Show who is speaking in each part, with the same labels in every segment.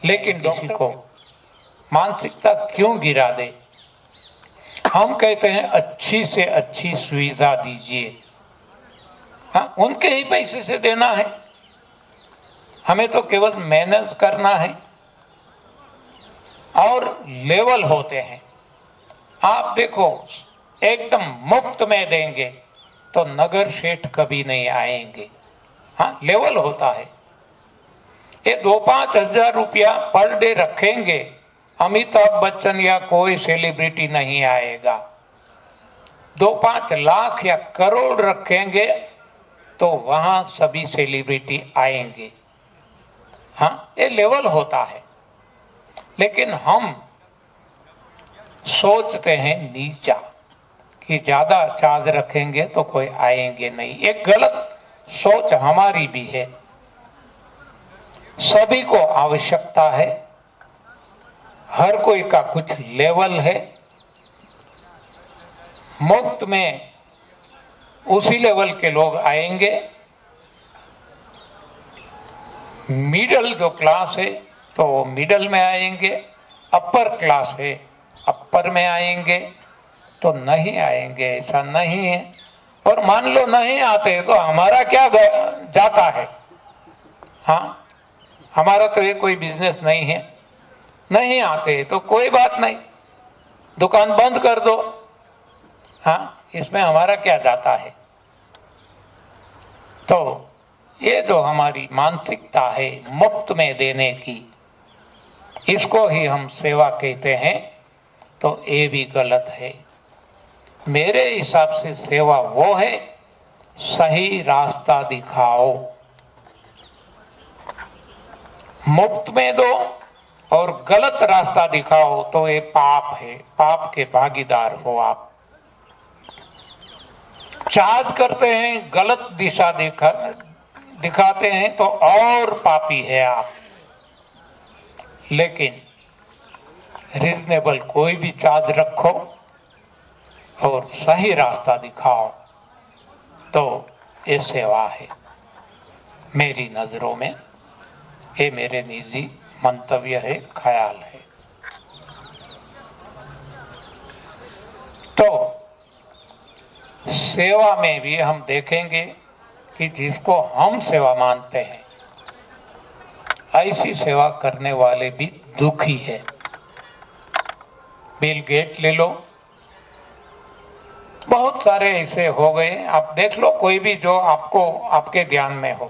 Speaker 1: लेकिन किसी को मानसिकता क्यों गिरा दे। हम कहते हैं अच्छी से अच्छी सुविधा दीजिए। हाँ, उनके ही पैसे से देना है, हमें तो केवल मैनेज करना है और लेवल होते हैं। आप देखो, एकदम मुफ्त में देंगे तो नगर सेठ कभी नहीं आएंगे। हाँ, लेवल होता है। ये 2-5 हजार रुपया पर डे रखेंगे, अमिताभ बच्चन या कोई सेलिब्रिटी नहीं आएगा। 2-5 लाख या करोड़ रखेंगे तो वहां सभी सेलिब्रिटी आएंगे। हाँ, ये लेवल होता है। लेकिन हम सोचते हैं नीचा कि ज्यादा चार्ज रखेंगे तो कोई आएंगे नहीं। एक गलत सोच हमारी भी है। सभी को आवश्यकता है, हर कोई का कुछ लेवल है। मुफ्त में उसी लेवल के लोग आएंगे। मिडिल जो क्लास है तो वो मिडिल में आएंगे, अपर क्लास है अपर में आएंगे, तो नहीं आएंगे ऐसा नहीं है। और मान लो नहीं आते तो हमारा क्या जाता है। हाँ, हमारा तो ये कोई बिजनेस नहीं है। नहीं आते तो कोई बात नहीं, दुकान बंद कर दो। हाँ, इसमें हमारा क्या जाता है। तो ये जो हमारी मानसिकता है मुफ्त में देने की, इसको ही हम सेवा कहते हैं, तो ये भी गलत है। मेरे हिसाब से सेवा वो है, सही रास्ता दिखाओ। मुफ्त में दो और गलत रास्ता दिखाओ तो ये पाप है, पाप के भागीदार हो आप। चार्ज करते हैं, गलत दिशा दिखाते हैं तो और पापी है आप। लेकिन रीजनेबल कोई भी चार्ज रखो और सही रास्ता दिखाओ तो ये सेवा है मेरी नजरों में। ये मेरे निजी मंतव्य है, ख्याल है। तो सेवा में भी हम देखेंगे कि जिसको हम सेवा मानते हैं, ऐसी सेवा करने वाले भी दुखी है। बिल गेट ले लो, बहुत सारे ऐसे हो गए। आप देख लो कोई भी जो आपको आपके ध्यान में हो,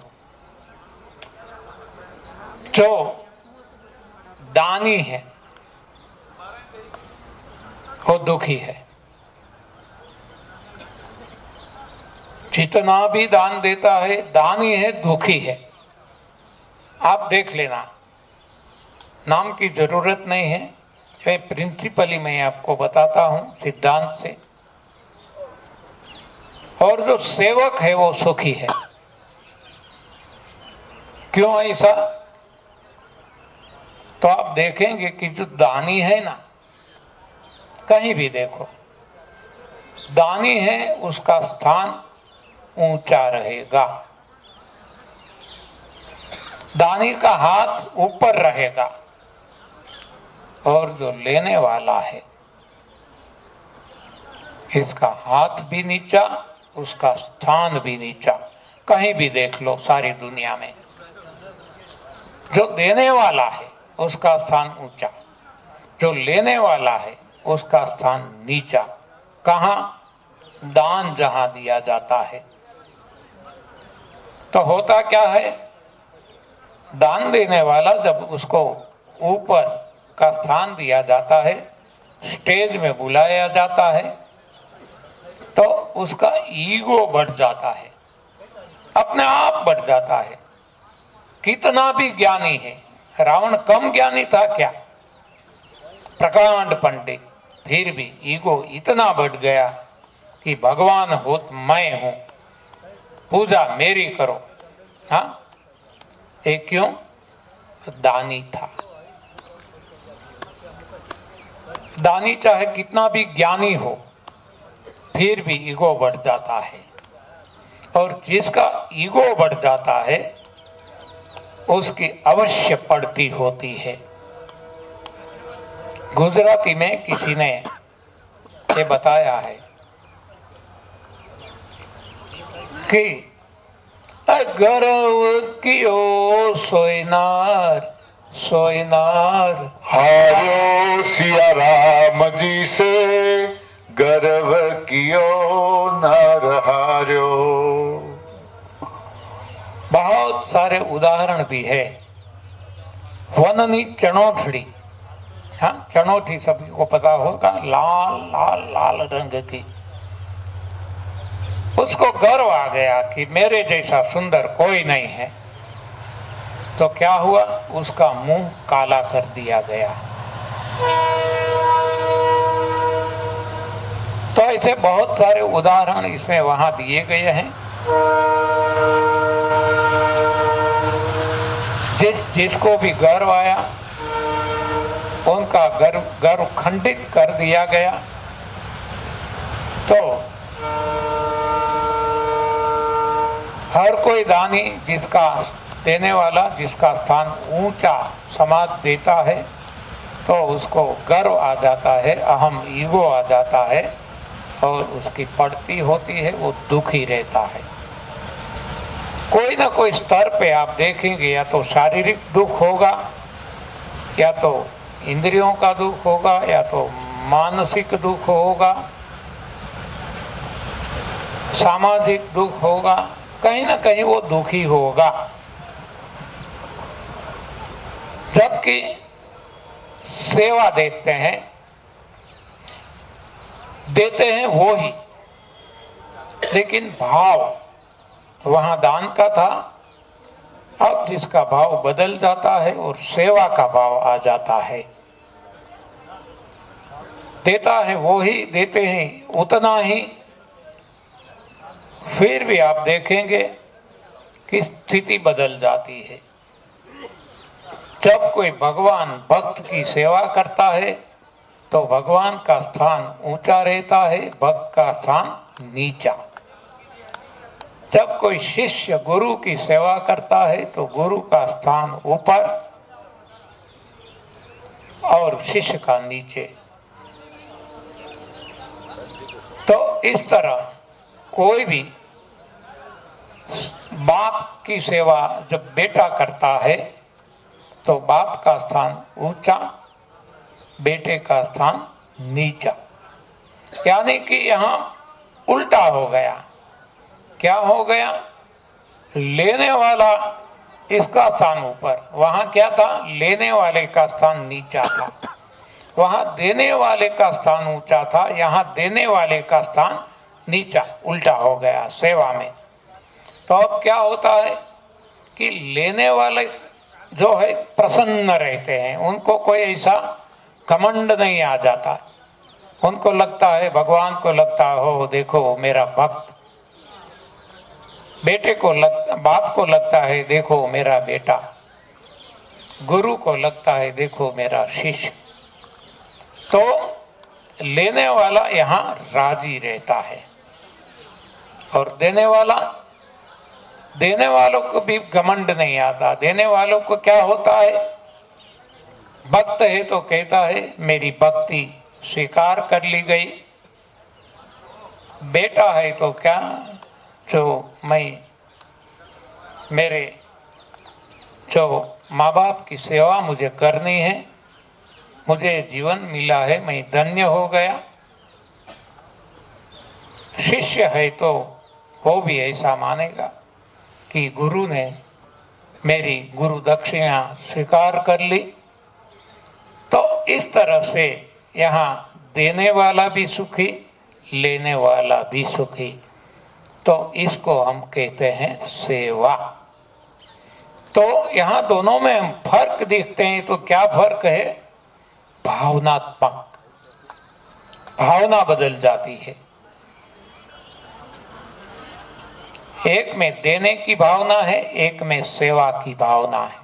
Speaker 1: जो दानी है वो दुखी है। जितना भी दान देता है, दानी है दुखी है। आप देख लेना, नाम की जरूरत नहीं है, ये प्रिंसिपली मैं आपको बताता हूं सिद्धांत से। और जो सेवक है वो सुखी है। क्यों ऐसा? तो आप देखेंगे कि जो दानी है ना, कहीं भी देखो, दानी है उसका स्थान ऊंचा रहेगा, दानी का हाथ ऊपर रहेगा, और जो लेने वाला है इसका हाथ भी नीचा, उसका स्थान भी नीचा। कहीं भी देख लो सारी दुनिया में, जो देने वाला है उसका स्थान ऊंचा, जो लेने वाला है उसका स्थान नीचा। कहां? दान जहां दिया जाता है। तो होता क्या है, दान देने वाला जब उसको ऊपर का स्थान दिया जाता है, स्टेज में बुलाया जाता है, तो उसका ईगो बढ़ जाता है, अपने आप बढ़ जाता है। कितना भी ज्ञानी है, रावण कम ज्ञानी था क्या? प्रकांड पंडित, फिर भी ईगो इतना बढ़ गया कि भगवान हो तो मैं हूं, पूजा मेरी करो। हाँ, ये क्यों? दानी था। दानी चाहे कितना भी ज्ञानी हो, फिर भी ईगो बढ़ जाता है। और जिसका ईगो बढ़ जाता है उसकी अवश्य पड़ती होती है। गुजराती में किसी ने ये बताया है कि गर्व कियो सोयनार सोयनार
Speaker 2: हारो सिया राम जी से गर्व कियो नर हारो।
Speaker 1: बहुत सारे उदाहरण भी है। वननी चनोठड़ी, हाँ चनोठी सभी को पता होगा, लाल लाल लाल रंग की। उसको गर्व आ गया कि मेरे जैसा सुंदर कोई नहीं है। तो क्या हुआ, उसका मुंह काला कर दिया गया। तो ऐसे बहुत सारे उदाहरण इसमें वहां दिए गए हैं। जिसको भी गर्व आया उनका गर्व खंडित कर दिया गया। तो हर कोई दानी जिसका देने वाला, जिसका स्थान ऊंचा समाज देता है, तो उसको गर्व आ जाता है, अहम ईगो आ जाता है और उसकी पड़ती होती है, वो दुखी रहता है। कोई ना कोई स्तर पे आप देखेंगे, या तो शारीरिक दुख होगा, या तो इंद्रियों का दुख होगा, या तो मानसिक दुख होगा, सामाजिक दुख होगा, कहीं ना कहीं वो दुखी होगा। जबकि सेवा देते हैं वो ही, लेकिन भाव वहां दान का था, अब जिसका भाव बदल जाता है और सेवा का भाव आ जाता है। देता है वो ही, देते हैं उतना ही, फिर भी आप देखेंगे कि स्थिति बदल जाती है। जब कोई भगवान भक्त की सेवा करता है तो भगवान का स्थान ऊंचा रहता है, भक्त का स्थान नीचा। जब कोई शिष्य गुरु की सेवा करता है तो गुरु का स्थान ऊपर और शिष्य का नीचे। तो इस तरह कोई भी बाप की सेवा जब बेटा करता है तो बाप का स्थान ऊंचा, बेटे का स्थान नीचा। यानी कि यहां उल्टा हो गया। क्या हो गया, लेने वाला इसका स्थान ऊपर, वहां क्या था, लेने वाले का स्थान नीचा था। वहां देने वाले का स्थान ऊंचा था, यहां देने वाले का स्थान नीचा, उल्टा हो गया सेवा में। तो अब क्या होता है कि लेने वाले जो है प्रसन्न रहते हैं, उनको कोई ऐसा घमंड नहीं आ जाता। उनको लगता है, भगवान को लगता हो देखो मेरा भक्त, बेटे को बाप को लगता है देखो मेरा बेटा, गुरु को लगता है देखो मेरा शिष्य। तो लेने वाला यहां राजी रहता है और देने वालों को भी घमंड नहीं आता। देने वालों को क्या होता है, भक्त है तो कहता है मेरी भक्ति स्वीकार कर ली गई। बेटा है तो क्या, जो मेरे जो माँ बाप की सेवा मुझे करनी है, मुझे जीवन मिला है, मैं धन्य हो गया। शिष्य है तो वो भी ऐसा मानेगा कि गुरु ने मेरी गुरु दक्षिणा स्वीकार कर ली। तो इस तरह से यहाँ देने वाला भी सुखी, लेने वाला भी सुखी। तो इसको हम कहते हैं सेवा। तो यहाँ दोनों में हम फर्क देखते हैं तो क्या फर्क है, भावनात्मक, भावना बदल जाती है। एक में देने की भावना है, एक में सेवा की भावना है।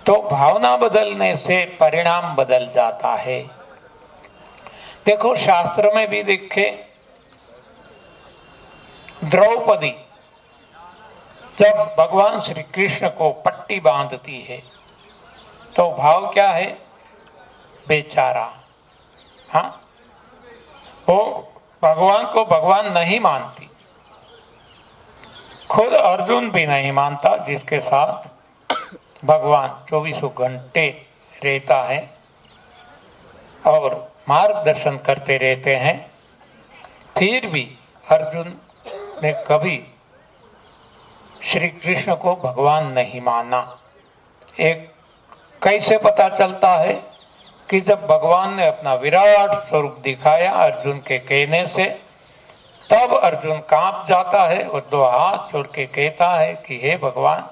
Speaker 1: तो भावना बदलने से परिणाम बदल जाता है। देखो शास्त्र में भी देखे, द्रौपदी जब भगवान श्री कृष्ण को पट्टी बांधती है तो भाव क्या है? बेचारा। हाँ, वो भगवान को भगवान नहीं मानती, खुद अर्जुन भी नहीं मानता जिसके साथ भगवान 24 घंटे रहता है और मार्गदर्शन करते रहते हैं। फिर भी अर्जुन ने कभी श्री कृष्ण को भगवान नहीं माना। एक कैसे पता चलता है कि जब भगवान ने अपना विराट स्वरूप दिखाया अर्जुन के कहने से, तब अर्जुन कांप जाता है और दो हाथ जोड़ के कहता है कि हे भगवान,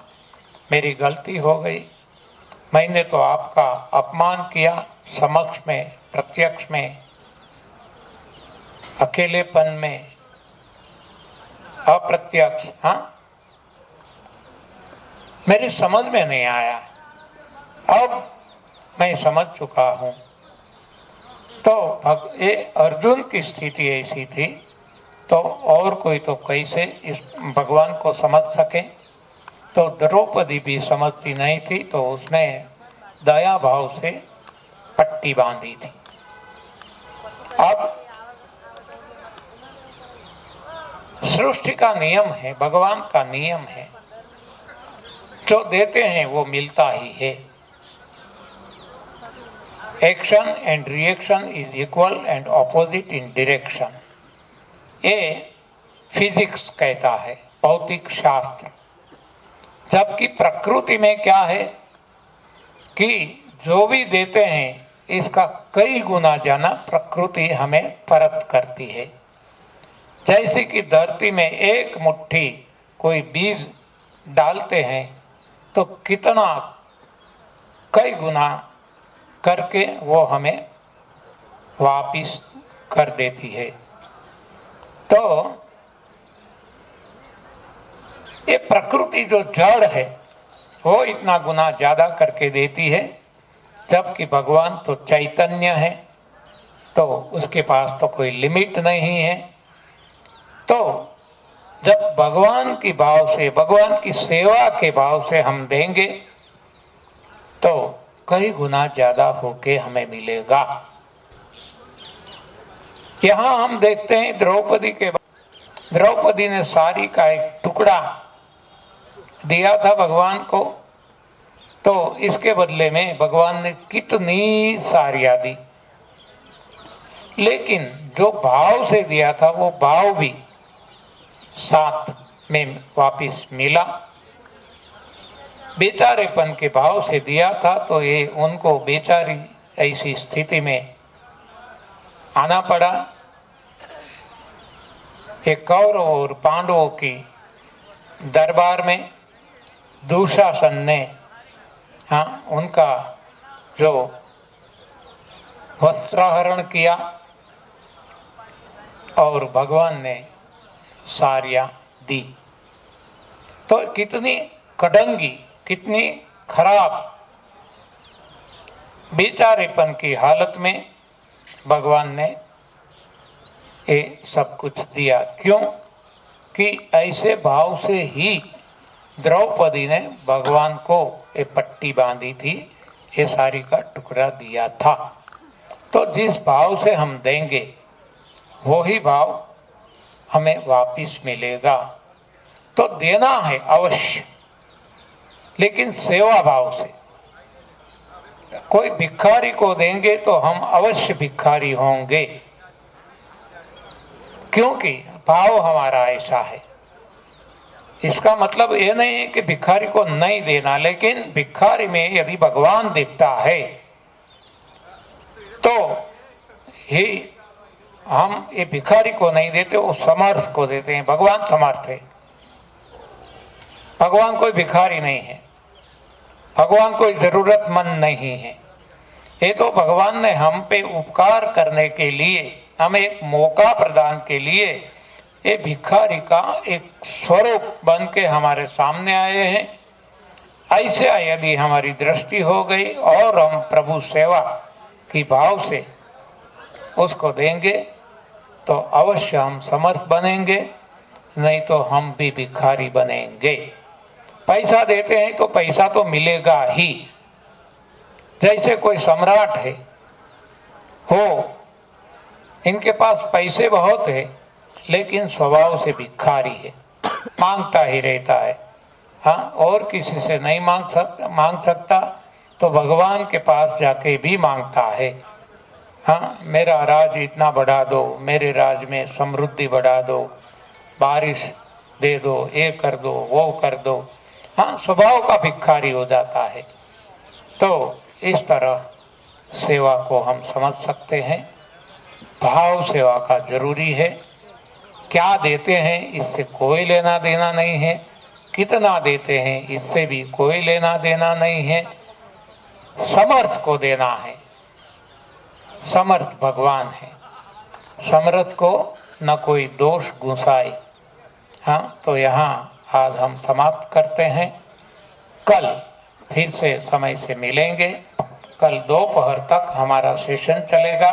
Speaker 1: मेरी गलती हो गई, मैंने तो आपका अपमान किया, समक्ष में, प्रत्यक्ष में, अकेलेपन में, अप्रत्यक्ष। हाँ, मेरी समझ में नहीं आया, अब मैं समझ चुका हूं। तो ये अर्जुन की स्थिति ऐसी थी, तो और कोई तो कैसे इस भगवान को समझ सके? तो द्रौपदी भी समझती नहीं थी, तो उसने दया भाव से पट्टी बांधी थी। अब सृष्टि का नियम है, भगवान का नियम है, जो देते हैं वो मिलता ही है। Action and reaction is equal and opposite in direction, ये फिजिक्स कहता है, भौतिक शास्त्र। जबकि प्रकृति में क्या है कि जो भी देते हैं इसका कई गुना जाना प्रकृति हमें परत करती है। जैसे कि धरती में एक मुट्ठी कोई बीज डालते हैं तो कितना कई गुना करके वो हमें वापिस कर देती है। तो ये प्रकृति जो जड़ है वो इतना गुना ज्यादा करके देती है, जबकि भगवान तो चैतन्य है, तो उसके पास तो कोई लिमिट नहीं है। तो जब भगवान की भाव से, भगवान की सेवा के भाव से हम देंगे तो कई गुना ज्यादा होके हमें मिलेगा। यहां हम देखते हैं द्रौपदी ने साड़ी का एक टुकड़ा दिया था भगवान को, तो इसके बदले में भगवान ने कितनी साड़ियां दी, लेकिन जो भाव से दिया था वो भाव भी साथ में वापिस मिला। बेचारेपन के भाव से दिया था तो ये उनको बेचारी ऐसी स्थिति में आना पड़ा। एक कौरव और पांडवों की दरबार में दुशासन ने उनका जो वस्त्रहरण किया और भगवान ने साड़ियां दी। तो कितनी कड़ंगी, कितनी खराब बेचारेपन की हालत में भगवान ने ये सब कुछ दिया। क्यों कि ऐसे भाव से ही द्रौपदी ने भगवान को ये पट्टी बांधी थी, ये साड़ी का टुकड़ा दिया था। तो जिस भाव से हम देंगे वही भाव हमें वापिस मिलेगा। तो देना है अवश्य, लेकिन सेवा भाव से। कोई भिखारी को देंगे तो हम अवश्य भिखारी होंगे, क्योंकि भाव हमारा ऐसा है। इसका मतलब ये नहीं है कि भिखारी को नहीं देना, लेकिन भिखारी में यदि भगवान दिखता है तो ही हम ये भिखारी को नहीं देते, वो समर्थ को देते हैं। भगवान समर्थ है, भगवान कोई भिखारी नहीं है, भगवान कोई जरूरतमंद नहीं है। ये तो भगवान ने हम पे उपकार करने के लिए, हमें एक मौका प्रदान के लिए ये भिखारी का एक स्वरूप बन के हमारे सामने आए हैं। ऐसे यदि हमारी दृष्टि हो गई और हम प्रभु सेवा की भाव से उसको देंगे तो अवश्य हम समर्थ बनेंगे, नहीं तो हम भी भिखारी बनेंगे। पैसा देते हैं तो पैसा तो मिलेगा ही। जैसे कोई सम्राट है, हो इनके पास पैसे बहुत है लेकिन स्वभाव से भिखारी है, मांगता ही रहता है। हाँ, और किसी से नहीं मांग सकता तो भगवान के पास जाके भी मांगता है। हाँ, मेरा राज इतना बढ़ा दो, मेरे राज में समृद्धि बढ़ा दो, बारिश दे दो, ये कर दो, वो कर दो। हाँ, स्वभाव का भिखारी हो जाता है। तो इस तरह सेवा को हम समझ सकते हैं। भाव सेवा का जरूरी है। क्या देते हैं इससे कोई लेना देना नहीं है, कितना देते हैं इससे भी कोई लेना देना नहीं है। समर्थ को देना है। समर्थ भगवान है, समर्थ को न कोई दोष गुंसाए। हाँ, तो यहाँ आज हम समाप्त करते हैं। कल फिर से समय से मिलेंगे। कल दोपहर तक हमारा सेशन चलेगा,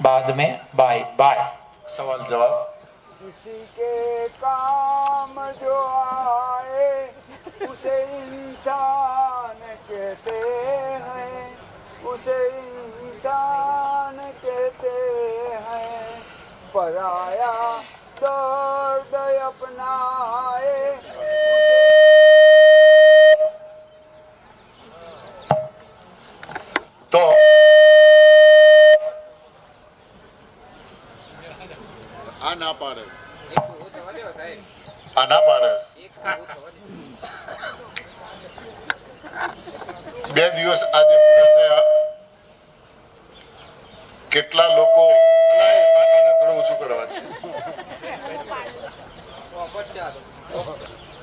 Speaker 1: बाद में बाय बाय।
Speaker 2: सवाल जवाब।
Speaker 3: किसी के काम जो आए उसे इंसान कहते हैं, उसे इंसान कहते हैं। पराया दर्द अपनाए
Speaker 2: तो
Speaker 4: આ ના પાડે
Speaker 2: આના પાડે 2 દિવસ આજે પૂરા થયા. કેટલા લોકો આને થોડું ઓછું કરવા દે.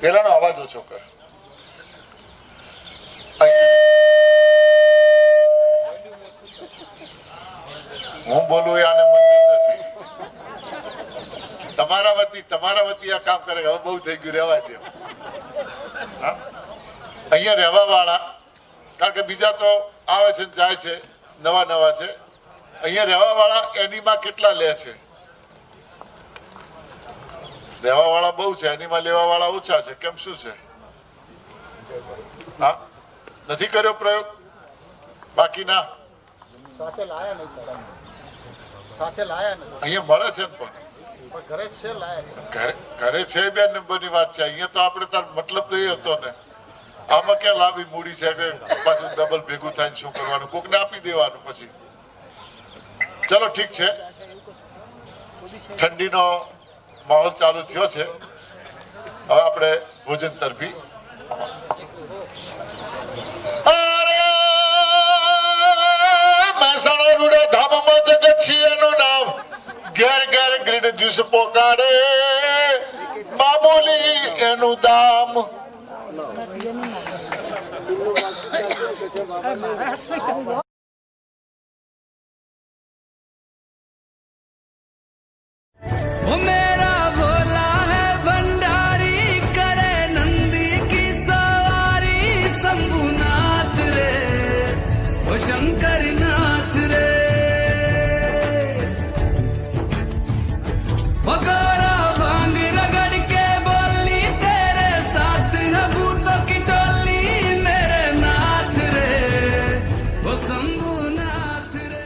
Speaker 2: પેલાનો અવાજ ઓછો કર. હું બોલું એ આને મંજૂર નથી. તમારા વતી આ કામ કરે. હવે બહુ થઈ ગયું, રહેવા દો. હા, અહીંયા રહેવા વાળા, કારણ કે બીજા તો આવે છે ને જાય છે, નવા છે. અહીંયા રહેવા વાળા એનીમાં કેટલા લે છે? રહેવા વાળા બહુ છે, એનીમાં લેવા વાળા ઓછા છે. કેમ, શું છે? હા, નથી કર્યો પ્રયોગ? બાકી ના
Speaker 4: સાથે લાયા નહીં સર, સાથે લાયા નહીં,
Speaker 2: અહીંયા મળે છે ને, પણ
Speaker 4: પણ ઘરે જ છે લાયા.
Speaker 2: ઘરે છે 2 નંબરની વાત છે. અહીંયા તો આપણે તાર મતલબ તો એ હતો ને. આમાં ક્યાં લાંબી મૂડી છે કે પાછું ડબલ ભેગું થાય શું કરવાનું? કોકને આપી દેવાનું પછી. ચલો ઠીક છે. ઠંડીનો માહોલ ચાલુ થયો છે. હવે આપણે ભોજન તરફી. મહેસાણા રૂડા ધામમાં જગત છે એનું નામ. ઘેર ઘેર ગ્રીન જ્યુસ પોકાડે, મામૂલી એનું દામ.
Speaker 5: वो मेरा भोला है भंडारी, करे नंदी की सवारी। शंभुनाथ रे वो शंकर नाथ रे, वो गौरा भांग रगड़ के बोली तेरे साथ है भूतों की टोली। मेरे नाथ रे वो शंभुनाथ रे।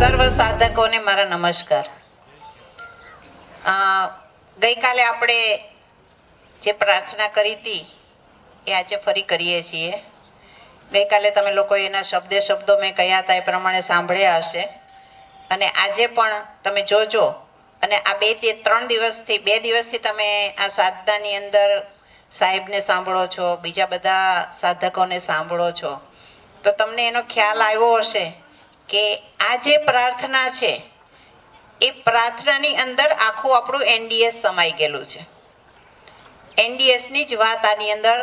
Speaker 6: સર્વ સાધકોને મારા નમસ્કાર. ગઈકાલે આપણે જે પ્રાર્થના કરી હતી એ આજે ફરી કરીએ છીએ. ગઈકાલે તમે લોકો એના શબ્દો મેં કહ્યા હતા એ પ્રમાણે સાંભળ્યા હશે, અને આજે પણ તમે જોજો. અને આ 2-3 દિવસથી 2 દિવસથી તમે આ સાધનાની અંદર સાહેબને સાંભળો છો, બીજા બધા સાધકોને સાંભળો છો, તો તમને એનો ખ્યાલ આવ્યો હશે કે આ જે પ્રાર્થના છે એ પ્રાર્થનાની અંદર આખું આપણું એનડીએસ સમાઈ ગયેલું છે. એનડીએસની જ વાત આની અંદર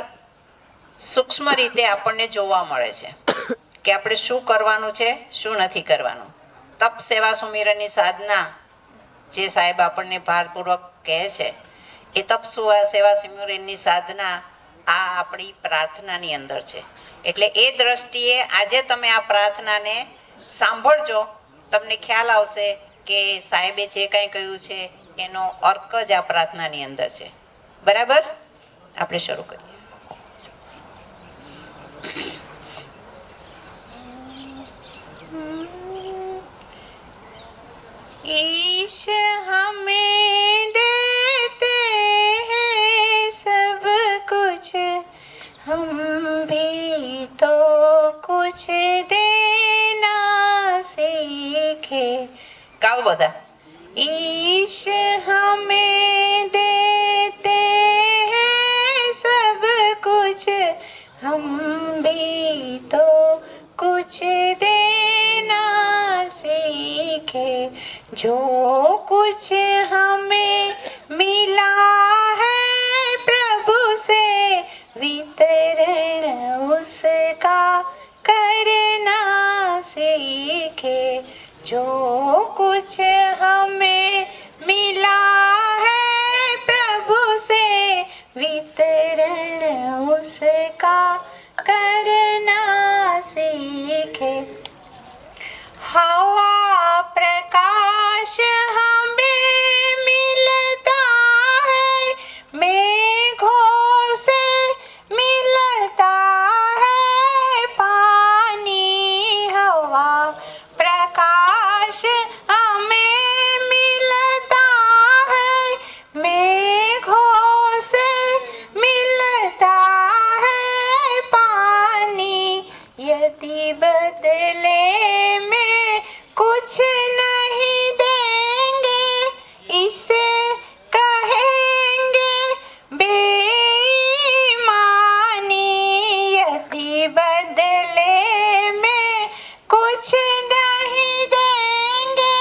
Speaker 6: સૂક્ષ્મ રીતે આપણને જોવા મળે છે કે આપણે શું કરવાનું છે, શું નથી કરવાનું. તપ સેવા સુમિરનની સાધના જે સાહેબ આપણને ભારપૂર્વક કહે છે, એ તપ સેવા સુમિરનની સાધના આ આપણી પ્રાર્થનાની અંદર છે. એટલે એ દ્રષ્ટિએ આજે તમે આ પ્રાર્થનાને સાંભળજો, તમને ખ્યાલ આવશે કે સાહેબે જે કંઈ કહ્યું છે એનો અર્ક જ આ પ્રાર્થનાની અંદર છે. બરાબર? આપણે શરૂ કરીએ. ईश हमें देते हैं सब कुछ, हम भी तो कुछ देना सीखे. गाओ બધા. ईश हमें देते हैं सब कुछ, हम भी तो कुछ देना सीखे. जो कुछ हमें मिला है प्रभु से वितरण उसका करना सीखे. जो कुछ हमें मिला है प्रभु से वितरण उसका करना सीखे. हवा प्रकाश हमें मिलता है, मेघों से मिलता है पानी. हवा प्रकाश हमें मिलता है, मेघों से मिलता है पानी. यदि बदले कुछ नहीं देंगे, इसे कहेंगे बेईमानी. यदि बदले में कुछ नहीं देंगे,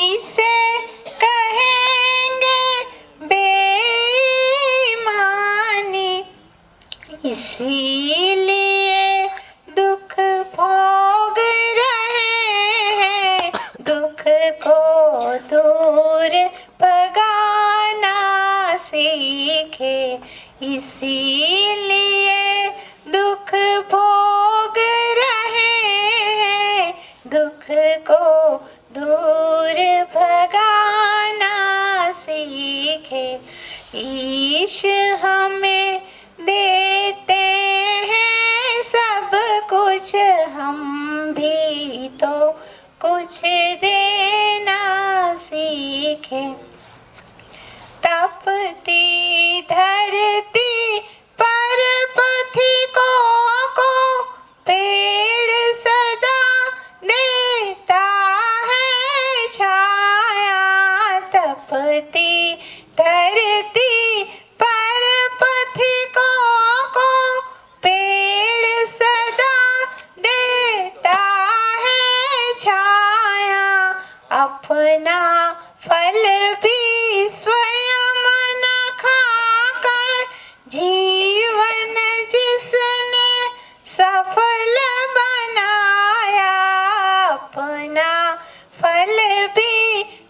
Speaker 6: इसे कहेंगे बेईमानी. इसीलिए दुख भोग दुख को दूर भगाना सीखे. इसीलिए दुख भोग रहे हैं, दुख को दूर भगाना सीखे. ईश हमें देते हैं सब कुछ, हम भी तो कुछ देना सीखे. तपती धरती पर पथिकों को पेड़ सदा देता है छाया. तपती धरती पर पथिकों को पेड़ सदा देता है छाया. अपना फल भी स्वयं न खाकर जीवन जिसने सफल बनाया. अपना फल भी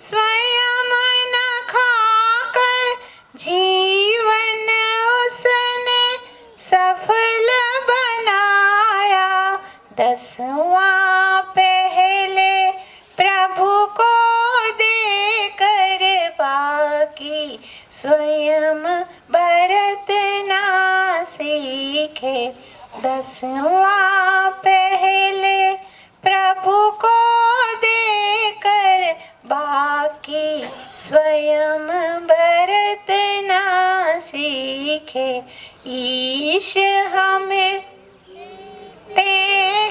Speaker 6: स्वयं न खाकर जीवन उसने सफल बनाया. 10वां पहले प्रभु को देकर बाकी स्वयं बरतना सीखे. 10वां पहले प्रभु को दे ईश हमें ते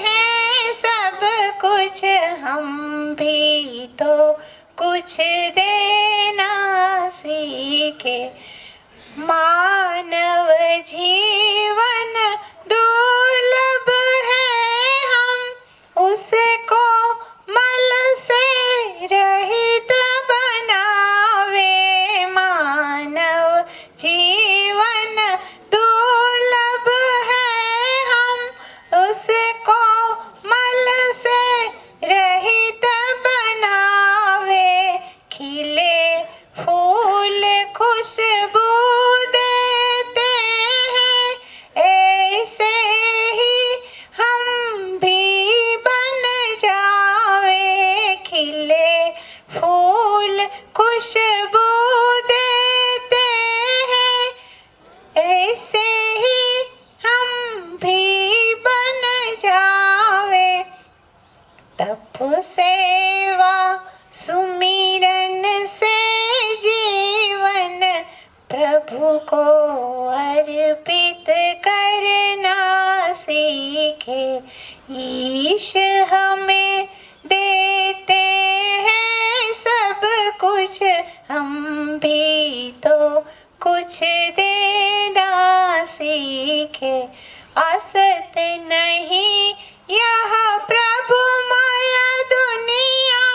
Speaker 6: हैं सब कुछ, हम भी तो कुछ देना सीखे। मानव जीवन दुर्लभ है, हम उसको मल से रहित बनावे। मानव जीवन दुर्लभ है, हम उसको मल से रहित बनावे। खिले फूल खुशबू देते हैं, ऐसे ही हम भी बन जावे। खिले फूल खुशबू देते हैं, ऐसे ही हम भी बन जावे। तप सेवा सुमिरन से जीवन प्रभु को अर्पित करना सीखे। ईश हमें देते हैं सब कुछ, हम भी तो कुछ देना सीखे। असत नहीं यह प्रभु माया दुनिया,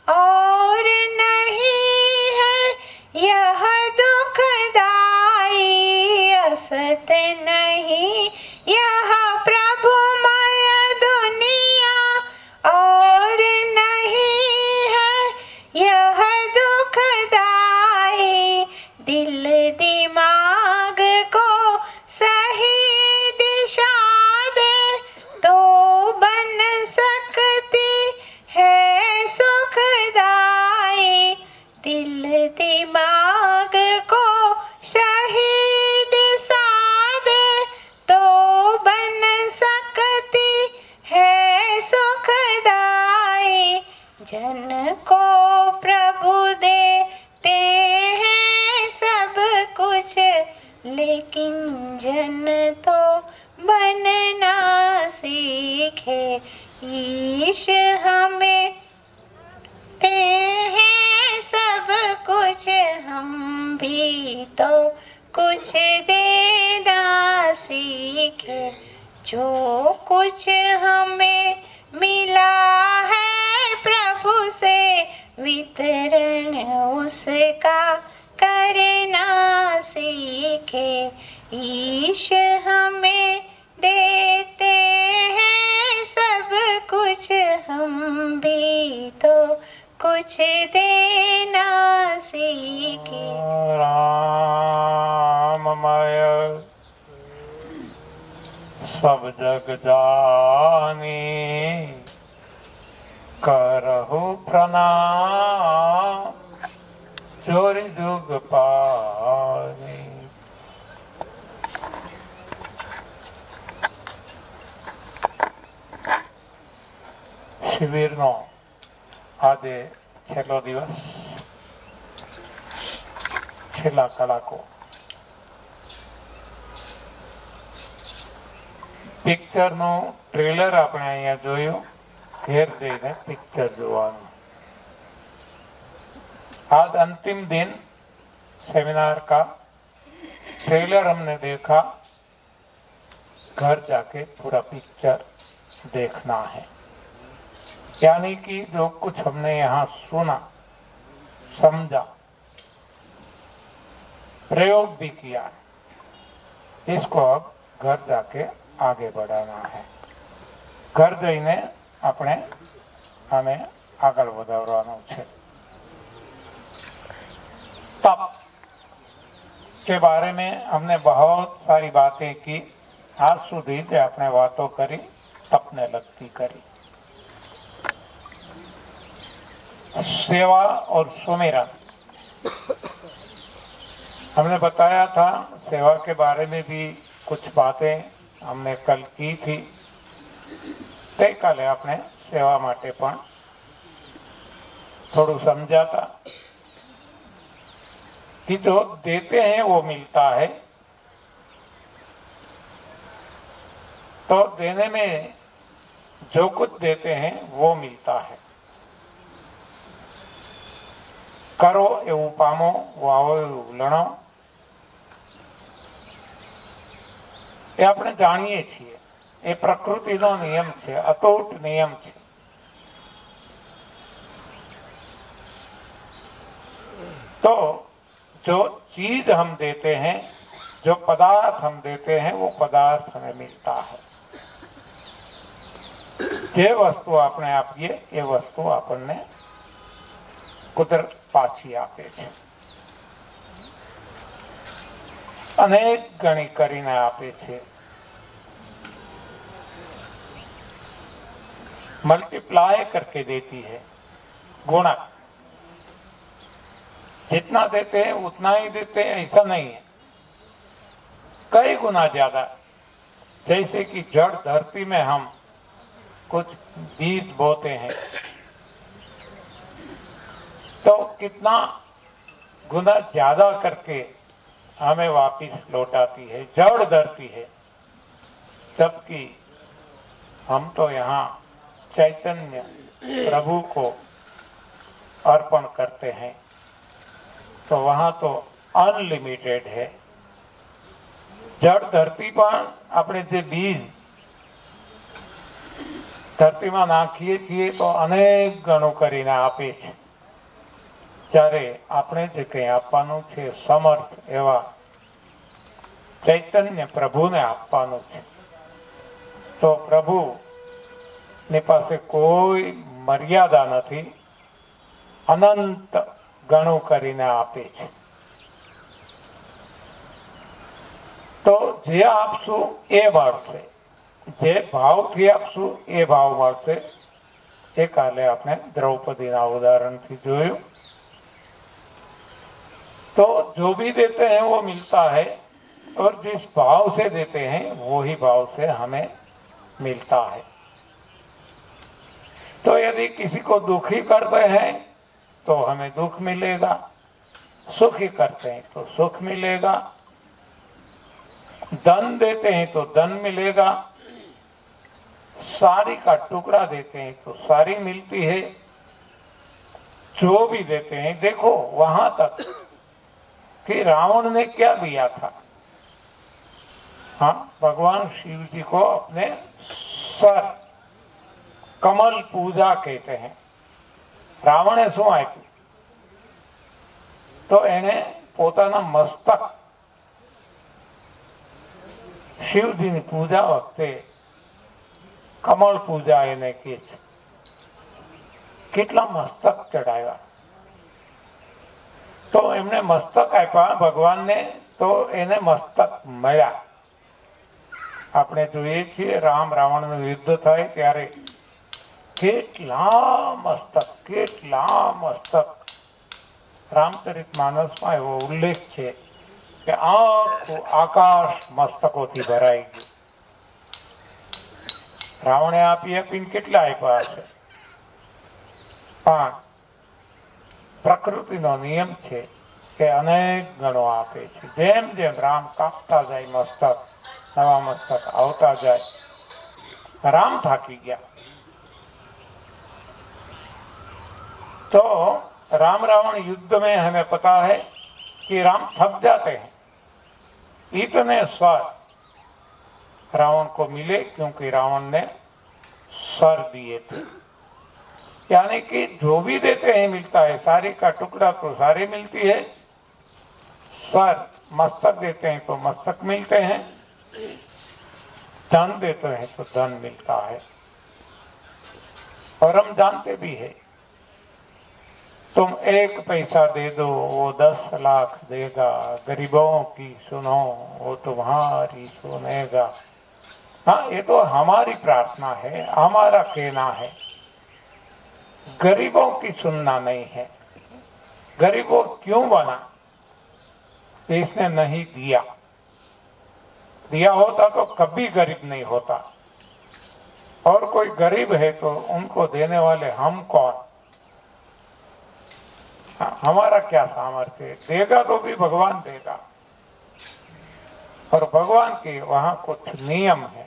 Speaker 6: और नहीं है यह दुखदाई। असत नहीं यह प्रभु माया दुनिया, और नहीं है यह दुखदाई। दिल दिमाग को सही दिशा दे तो बन सकती है सुखदाई। दिल दिमाग को सही दिशा दे तो बन सकती है सुखदाई। जन को प्रभु देते हैं सब कुछ, लेकिन जन तो बनना सीखे। ईश हमें ते हैं सब कुछ, हम भी तो कुछ देना सीखे। जो कुछ हमें मिला है प्रभु से, वितरण उसका करना सीखे। ईश हमें देते हैं सब कुछ, हम भी तो कुछ देना सीखे।
Speaker 1: राममय सब जग जानी, करहु प्रणाम चोर जुग पानी। શિબિરનો આજે છેલ્લો દિવસ, છેલ્લા કલાકો. પિક્ચરનું ટ્રેલર આપણે અહીંયા જોયું, ઘેર જઈને પિક્ચર જોવાનું. आज अंतिम दिन सेमिनार का ट्रेलर हमने देखा, घर जाके पूरा पिक्चर देखना है। यानी कि जो कुछ हमने यहाँ सुना, समझा, प्रयोग भी किया, इसको अब घर जाके आगे बढ़ाना है। घर जईने अपने हमें आगे बढ़ाववानुं छे। तप के बारे में हमने बहुत सारी बातें की। आज सुधी जे आपने बातों करी, तपने लगती करी। सेवा और सुमिरन हमने बताया था। सेवा के बारे में भी कुछ बातें हमने कल की थी। गई काले आपने सेवा माटे पण थोड़ू समझा था कि जो देते हैं वो मिलता है, तो देने में जो कुछ देते हैं वो मिलता है। करो એવું પામો, વાવો એવું લણો, એ આપણે જાણીએ છીએ। એ પ્રકૃતિનો નિયમ છે, અતૂટ નિયમ છે। तो जो चीज हम देते हैं, जो पदार्थ हम देते हैं, वो पदार्थ हमें मिलता है। જે વસ્તુ આપણે આપીએ એ વસ્તુ આપણને કુદરત પાછી આપે છે, અનેક ગણી કરીને આપે છે। मल्टीप्लाई करके देती है, गुणक। जितना देते हैं उतना ही देते हैं ऐसा नहीं है, कई गुना ज्यादा। जैसे कि जड़ धरती में हम कुछ बीज बोते हैं तो कितना गुना ज्यादा करके हमें वापिस लौटाती है, जड़ धरती है। जबकि हम तो यहाँ चैतन्य प्रभु को अर्पण करते हैं तो वहां तो अनलिमिटेड है। जड़ धरती पर આપણે જે બીજ ધરતીમાં નાખીએ છીએ તો અનેક ગણો કરીને આપે છે, જ્યારે આપણે જે કંઈ આપવાનું છે સમર્થ એવા ચૈતન્ય પ્રભુને આપવાનું છે। તો પ્રભુ ની પાસે કોઈ મર્યાદા નથી, અનંત ગણું કરીને આપે છે। તો જે આપશું એ મળશે, જે ભાવથી આપશું એ ભાવ મળશે। એ કાલે આપણે દ્રૌપદીના ઉદાહરણથી જોયું। तो जो भी देते हैं वो मिलता है, और जिस भाव से देते हैं वो ही भाव से हमें मिलता है। तो यदि किसी को दुखी करते हैं तो हमें दुख मिलेगा, सुखी करते हैं तो सुख मिलेगा, धन देते हैं तो धन मिलेगा, साड़ी का टुकड़ा देते हैं तो साड़ी मिलती है। जो भी देते हैं, देखो वहां तक कि रावण ने क्या दिया था। हाँ, भगवान शिव जी को अपने सर, कमल पूजा कहते हैं। रावणे શું આપ્યું? તો એને પોતાના મસ્તક શિવજીની પૂજા વખતે કમળ પૂજા એને કહે છે। કેટલા મસ્તક ચડાવ્યા, તો એમને મસ્તક આપ્યા ભગવાનને, તો એને મસ્તક મળ્યા। આપણે જોઈએ છીએ રામ રાવણનું યુદ્ધ થાય ત્યારે કેટલા મસ્તક રામચરિત માનસમાં એવો ઉલ્લેખ છે કે આખું આકાશ મસ્તકોથી ભરાઈ ગયું। રાવણે આપીને કેટલા આપ્યા હશે? 5। પ્રકૃતિનો નિયમ છે કે અનેક ગણો આપે છે। જેમ જેમ રામ કાપતા જાય મસ્તક, નવા મસ્તક આવતા જાય। રામ થાકી ગયા तो राम रावण युद्ध में हमें पता है कि राम थक जाते हैं। इतने स्वर रावण को मिले क्योंकि रावण ने सर दिए थे। यानी कि जो भी देते हैं मिलता है। साड़ी का टुकड़ा तो साड़ी मिलती है, सर मस्तक देते हैं तो मस्तक मिलते हैं, धन देते हैं तो धन मिलता है। और हम जानते भी है, तुम 1 पैसा दे दो वो 10 लाख देगा, गरीबों की सुनो वो तुम्हारी सुनेगा। हाँ, ये तो हमारी प्रार्थना है, हमारा कहना है, गरीबों की सुनना नहीं है। गरीबों क्यों बना? इसने नहीं दिया, दिया होता तो कभी गरीब नहीं होता। और कोई गरीब है तो उनको देने वाले हम कौन? हमारा क्या सामर्थ्य? देगा तो भी भगवान देगा। और भगवान के वहां कुछ नियम है।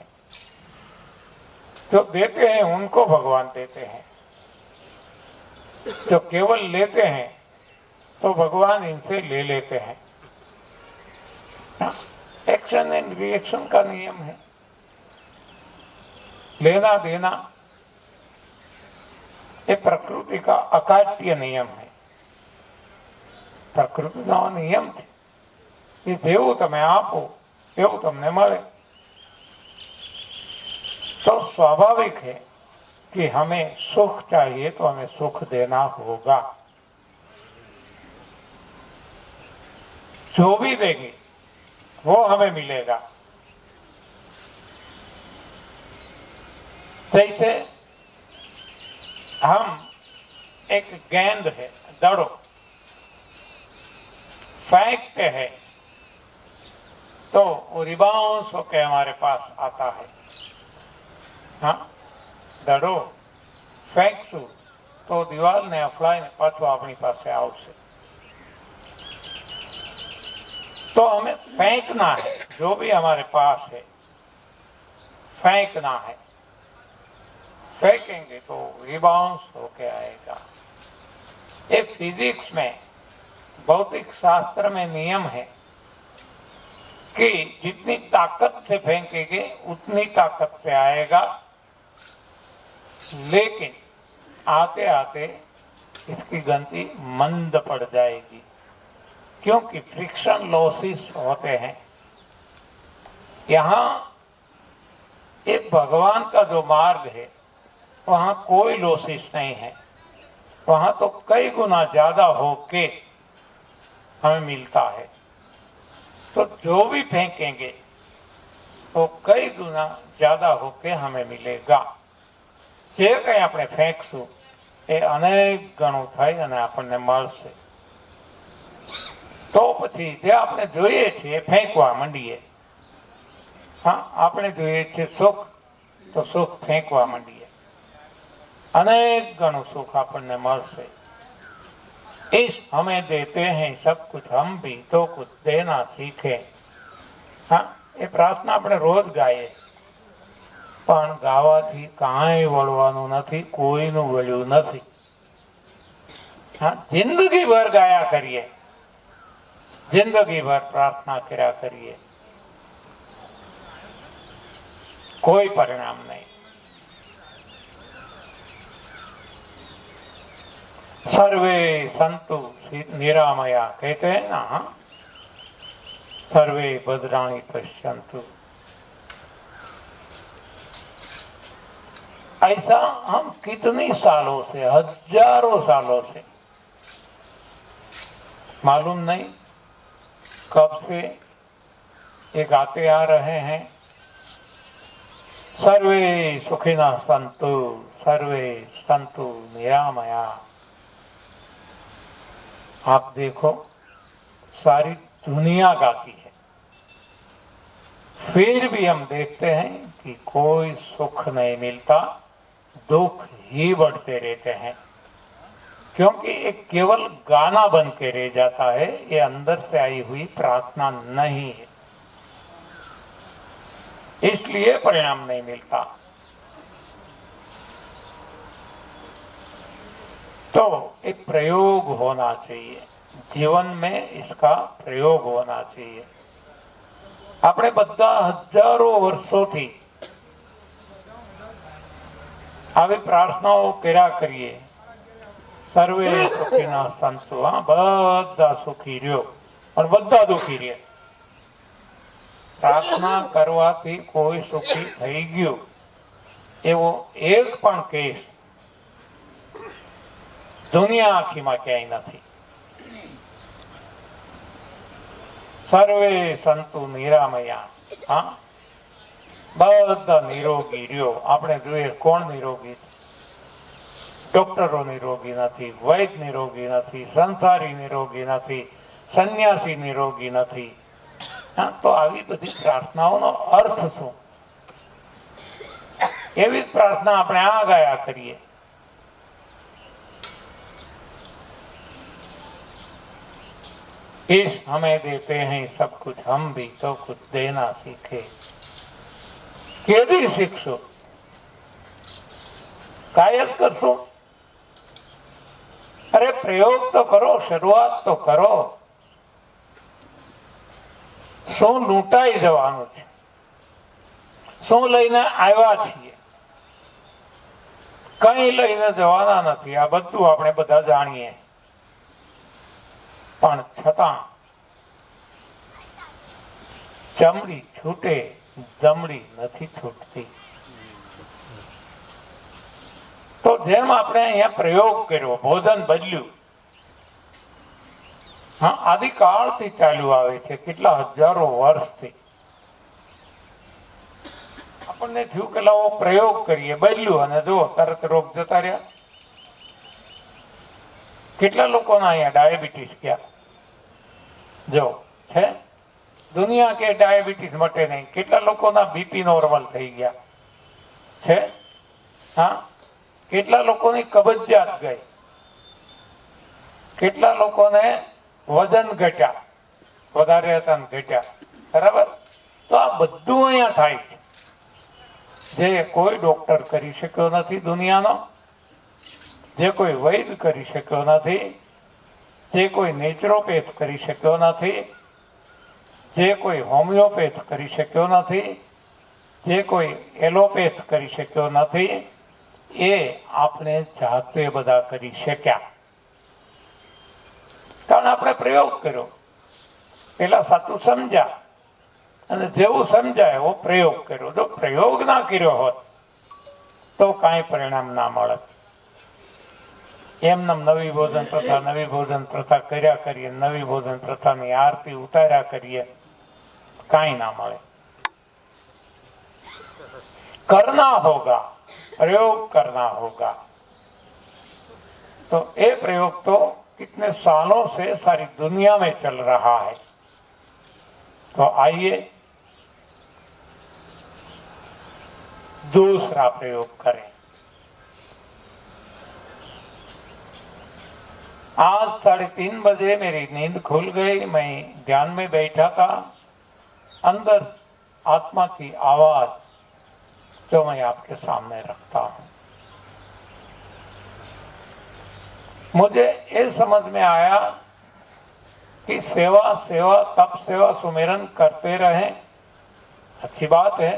Speaker 1: जो देते हैं उनको भगवान देते हैं, जो केवल लेते हैं तो भगवान इनसे ले लेते हैं। एक्शन एंड रिएक्शन का नियम है, लेना देना ये प्रकृति का अकाट्य नियम है। પ્રકૃતિનો નિયમ છે એ જેવું તમે આપો એવું તમને મળે। तो स्वाभाविक है कि हमें सुख चाहिए तो हमें सुख देना होगा। जो भी देंगे वो हमें मिलेगा। जैसे हम एक गेंद है, दड़ो फेंकते हैं तो वो रिबाउंस होके हमारे पास आता है। हाँ, दड़ो फेंकशु तो दीवार ने अफलाईने पाछो अपनी पासे आवशे। तो हमें फेंकना है, जो भी हमारे पास है फेंकना है। फेंकेंगे तो रिबाउंस होके आएगा। ये फिजिक्स में, भौतिक शास्त्र में नियम है कि जितनी ताकत से फेंकेंगे उतनी ताकत से आएगा, लेकिन आते आते इसकी गति मंद पड़ जाएगी क्योंकि फ्रिक्शन लॉसेस होते हैं। यहाँ ये भगवान का जो मार्ग है वहाँ कोई लॉसेस नहीं है, वहाँ तो कई गुना ज्यादा होके हमें मिलता है। तो जो भी फेंकेंगे तो कई गुना ज्यादा होके हमें मिलेगा। जे कई આપણે ફેંકશું એ અનેક ગણું થાય અને આપણને મળશે। તો પછી જે આપણે જોઈએ છીએ ફેંકવા માંડીએ। હા, આપણે જોઈએ છીએ સુખ તો સુખ ફેંકવા માંડીએ, अनेक गणु सुख આપણને મળશે। इस हमें देते हैं सब कुछ हम भी तो कुछ देना सीखे। हाँ, ये प्रार्थना આપણે રોજ ગાઈએ પણ ગાવાથી કાંઈ વળવાનું નથી, કોઈનું વળ્યું નથી। हाँ, जिंदगी भर गाया करिए, जिंदगी भर प्रार्थना કર્યા करिए, कोई परिणाम नहीं। सर्वे संतु निरामया कहते हैं ना, सर्वे भद्राणि पश्यन्तु। ऐसा हम कितनी सालों से, हजारों सालों से, मालूम नहीं कब से ये गाते आ रहे हैं। सर्वे सुखिनः सन्तु, सर्वे सन्तु निरामया। आप देखो सारी दुनिया गाती है, फिर भी हम देखते हैं कि कोई सुख नहीं मिलता, दुख ही बढ़ते रहते हैं, क्योंकि एक केवल गाना बन के रह जाता है, ये अंदर से आई हुई प्रार्थना नहीं है, इसलिए परिणाम नहीं मिलता। तो एक प्रयोग होना चाहिए, जीवन में इसका प्रयोग होना चाहिए। આપણે બધા હજારો વર્ષોથી આવી પ્રાર્થનાઓ કર્યા કરીએ, સર્વે સુખીના સંતો। હા, બધા સુખી રહ્યો પણ બધા દુખી રહે। પ્રાર્થના કરવાથી કોઈ સુખી થઈ ગયો એવો એક પણ કેસ दुनिया आखी में क्या नहीं। सर्वे संतु निरामया। हाँ, बधा निरोगी रहो। आपने जोईए कोण निरोगी? डॉक्टरो निरोगी नहीं, वैद्य निरोगी नहीं, संसारी निरोगी नहीं, सन्यासी निरोगी नहीं। हाँ, तो आवी बधी प्रार्थनाओं नो अर्थ शू? एवी प्रार्थना आपणे आ गाया करिए। इस हमें देते हैं सब कुछ हम भी तो कुछ देना सीखे। केदी सीखशो? કાંઈ જ કરશું? અરે પ્રયોગ તો કરો, શરૂઆત તો કરો. શું લૂંટાઈ જવાનું છે? શું લઈને આવ્યા છીએ? કઈ લઈને જવાના નથી. આ બધું આપણે બધા જાણીએ, પણ છતાં ચમડી છૂટે, જમડી નથી છૂટતી. તો જેમ આપણે અહીંયા પ્રયોગ કર્યો, ભોજન બદલ્યું, હા, આદિકાળથી ચાલ્યું આવે છે, કેટલા હજારો વર્ષથી. આપણને થયું કે લાવો પ્રયોગ કરીએ, બદલ્યું, અને જો તરત રોગ જતા રહ્યા. કેટલા લોકોના અહીંયા ડાયાબિટીસ ગયા? જો છે, દુનિયા કે ડાયાબિટીસ મટે નહીં. કેટલા લોકોના બીપી નોર્મલ થઈ ગયા છે? હા, કેટલા લોકોની કબજિયાત ગઈ, કેટલા લોકોને વજન ઘટ્યા, વધારે હતા ને ઘટ્યા. બરાબર? તો આ બધું અહીંયા થાય છે, જે કોઈ ડોક્ટર કરી શક્યો નથી દુનિયાનો, જે કોઈ વૈદ કરી શક્યો નથી, જે કોઈ નેચરોપેથ કરી શક્યો નથી, જે કોઈ હોમિયોપેથ કરી શક્યો નથી, જે કોઈ એલોપેથ કરી શક્યો નથી, એ આપણે જાતે બધા કરી શક્યા. કારણ આપણે પ્રયોગ કર્યો. પેલા સાચું સમજ્યા, અને જેવું સમજાય એવો પ્રયોગ કર્યો. જો પ્રયોગ ના કર્યો હોત તો કાંઈ પરિણામ ના મળત. એમને નવી ભોજન પ્રથા કર્યા કરીએ, નવી ભોજન પ્રથાની આરતી ઉતાર્યા કરીએ, કાંઈ ના મળે. करना होगा, प्रयोग करना होगा. तो ये प्रयोग तो कितने सालों से सारी दुनिया में चल रहा है. तो आइए दूसरा प्रयोग करें. आज 3:30 बजे मेरी नींद खुल गई. मैं ध्यान में बैठा था. अंदर आत्मा की आवाज जो मैं आपके सामने रखता हूं, मुझे ये समझ में आया कि सेवा सेवा तप सेवा सुमिरन करते रहें, अच्छी बात है,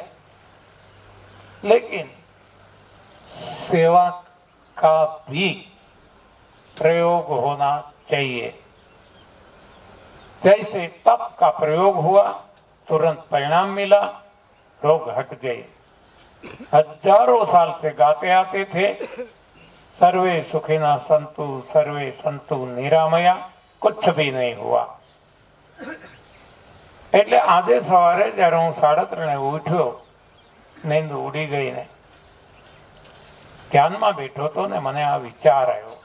Speaker 1: लेकिन सेवा का भी प्रयोग होना चाहिए. जैसे तप का प्रयोग हुआ, तुरंत परिणाम मिला, रोग हट गए. हजारों साल से गाते आते थे, सर्वे सुखिना संतु सर्वे संतु निरामया, कुछ भी नहीं हुआ. એટલે આજે સવારે જ્યારે હું 3:30 ઉઠ્યો, નીંદ ઉડી ગઈ ને ધ્યાનમાં બેઠો તો ને મને આ વિચાર આવ્યો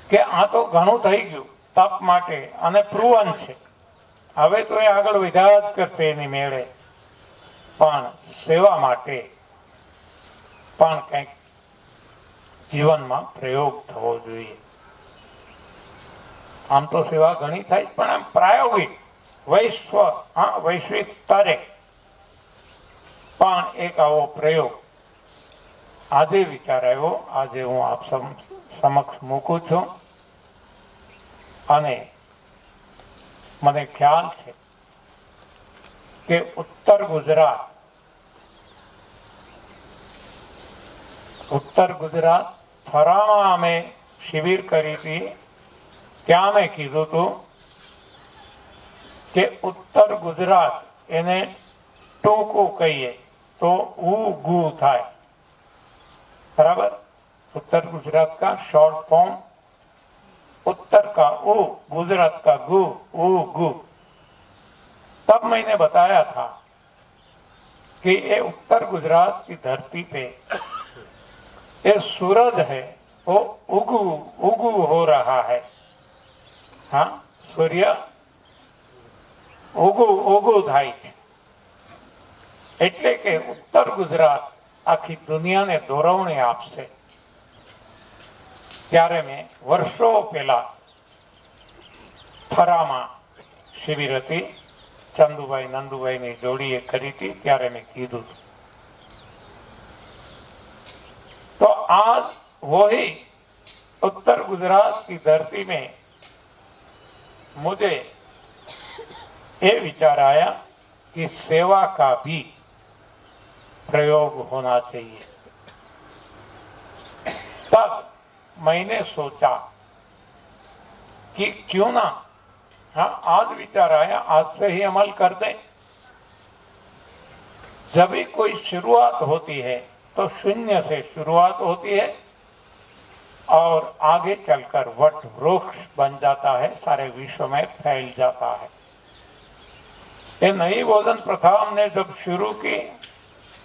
Speaker 1: કે આ તો ઘણું થઈ ગયું તપ માટે, અને પ્રુવન છે. હવે તો એ આગળ વધ્યા જ કરશે એની મેળે, પણ સેવા માટે પણ કંઈક જીવનમાં પ્રયોગ થવો જોઈએ. આમ તો સેવા ઘણી થાય, પણ આમ પ્રાયોગિક વૈશ્વિક સ્તરે પણ એક આવો પ્રયોગ આજે વિચાર આવ્યો. આજે હું આપ સમક્ષ મૂકું છું. અને મને ખ્યાલ છે કે ઉત્તર ગુજરાત થરામાં અમે શિબિર કરી હતી. ત્યાં મેં કીધું હતું કે ઉત્તર ગુજરાત એને ટૂંકું કહીએ તો ઉ થાય. बराबर? उत्तर गुजरात का शॉर्ट फॉर्म, उत्तर का उ, गुजरात का गु, उ गु. तब मैंने बताया था कि ये उत्तर गुजरात की धरती पे ये सूरज है वो उगु हो रहा है. हाँ, सूर्य उगु થાય છે. એટલે કે ઉત્તર ગુજરાત આખી દુનિયાને દોરવણી આપશે. ત્યારે મેં વર્ષો પહેલા થરામાં શિબિર હતી, ચંદુભાઈ નંદુભાઈની જોડીએ કરી હતી. ત્યારે મેં કીધું आज वही उत्तर गुजरात की धरती में मुझे ये विचार आया कि सेवा का भी प्रयोग होना चाहिए। तब मैंने सोचा कि क्यों ना, हाँ, आज विचार आया, आज से ही अमल कर दें। जब भी कोई शुरुआत होती है तो शून्य से शुरुआत होती है और आगे चलकर वट वृक्ष बन जाता है, सारे विश्व में फैल जाता है। ये नई भोजन प्रथा हमने जब शुरू की,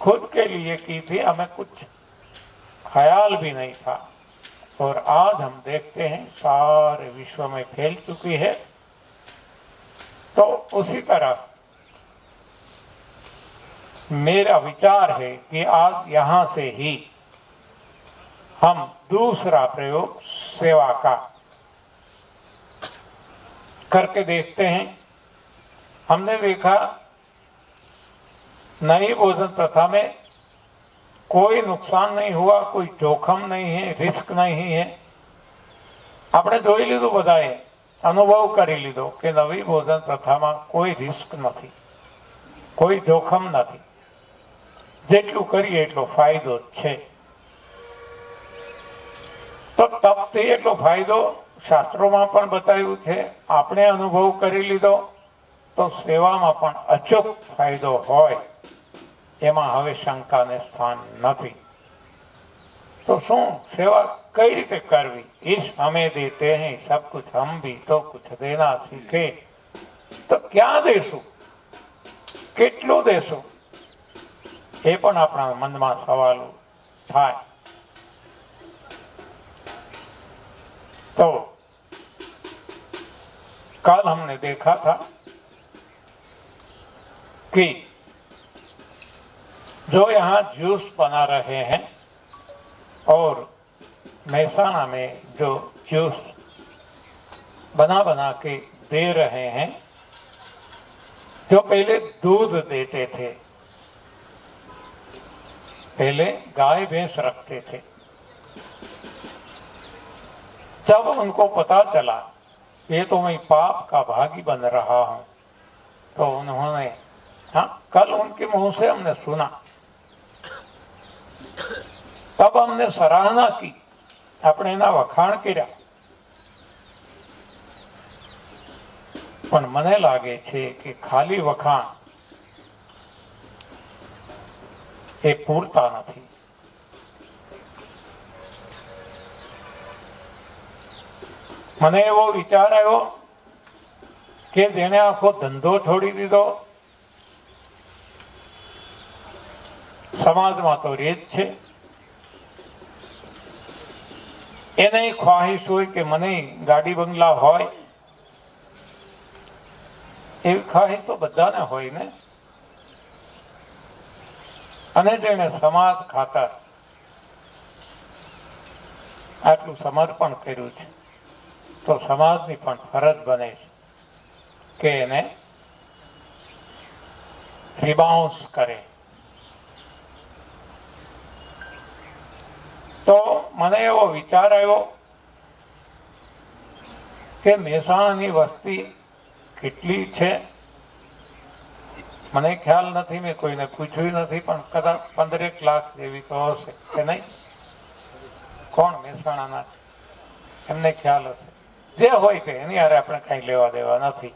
Speaker 1: खुद के लिए की थी, हमें कुछ ख्याल भी नहीं था, और आज हम देखते हैं सारे विश्व में फैल चुकी है। तो उसी तरह मेरा विचार है कि आज यहां से ही हम दूसरा प्रयोग सेवा का करके देखते हैं। हमने देखा नई भोजन प्रथा में कोई नुकसान नहीं हुआ, कोई जोखम नहीं है, रिस्क नहीं है। આપણે જોઈ લીધું, બધાએ અનુભવ કરી લીધો કે નવી ભોજન પ્રથામાં કોઈ રિસ્ક નથી, કોઈ જોખમ નથી, જેટલું કરીએ એટલો ફાયદો છે। તો તપથી એટલો ફાયદો શાસ્ત્રોમાં પણ બતાવ્યું છે, આપણે અનુભવ કરી લીધો, તો સેવામાં પણ અચૂક ફાયદો હોય, એમાં હવે શંકાને સ્થાન નથી। तो शू सेवा कई रीते करवी, ईश हमें देते हैं सब कुछ, हम भी तो कुछ देना सीखे। तो क्या देशु, કેટલું દેશો, એ પણ આપણા મનમાં સવાલ થાય। तो कल हमने देखा था कि जो यहाँ जूस बना रहे हैं और मेहसाणा में जो जूस बना बना के दे रहे हैं, जो पहले दूध देते थे, पहले गाय भैंस रखते थे, जब उनको पता चला ये तो मैं पाप का भागी बन रहा हूं, तो उन्होंने, हाँ, कल उनके मुंह से हमने सुना, तब हमने सराहना की, આપણે એના વખાણ કર્યા। પણ મને લાગે છે કે ખાલી વખાણ એ પૂરતા નથી। મને એવો વિચાર આવ્યો કે જેણે આખો ધંધો છોડી દીધો, સમાજમાં તો રેત છે, એને ખ્વાહિશ હોય કે મને ગાડી બંગલા હોય, એવી ખ્વાહિશ તો બધાને હોય ને। અને જેણે સમાજ ખાતર આટલું સમર્પણ કર્યું છે, તો સમાજની પણ ફરજ બને છે કે એને રિબાઉન્સ કરે। તો મને એવો વિચાર આવ્યો કે મહેસાણાની વસ્તી કેટલી છે મને ખ્યાલ નથી, મેં કોઈને પૂછ્યું નથી, પણ કદાચ 15 લાખ જેવી તો હશે કે નહીં? કોણ મહેસાણાના છે એમને ખ્યાલ હશે, જે હોય કે એની હારે આપણે કઈ લેવા દેવા નથી।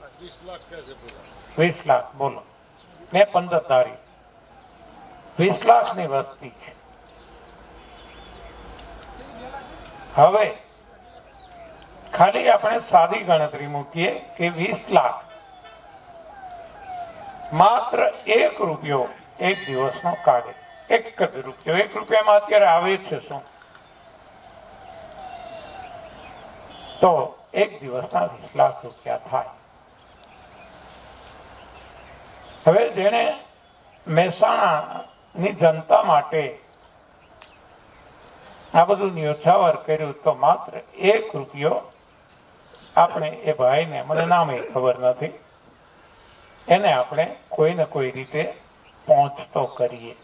Speaker 1: 20 લાખ બોલો, મેં 15 ધારી, 20 લાખની વસ્તી છે। હવે ખાલી આપણે સાદી ગણતરી મૂકીએ કે 20 લાખ માત્ર 1 રૂપિયો એક દિવસનો કાઢે, 1 જ રૂપિયો, 1 રૂપિયામાં અત્યારે આવે છે શું? તો એક દિવસના 20 લાખ રૂપિયા થાય। હવે જેણે મહેસાણાની જનતા માટે આ બધું ન્યોછાવર કર્યું, તો માત્ર 1 રૂપિયો આપણે એ ભાઈને, મને નામ એ ખબર નથી, એને આપણે કોઈ ને કોઈ રીતે પહોંચતો કરીએ।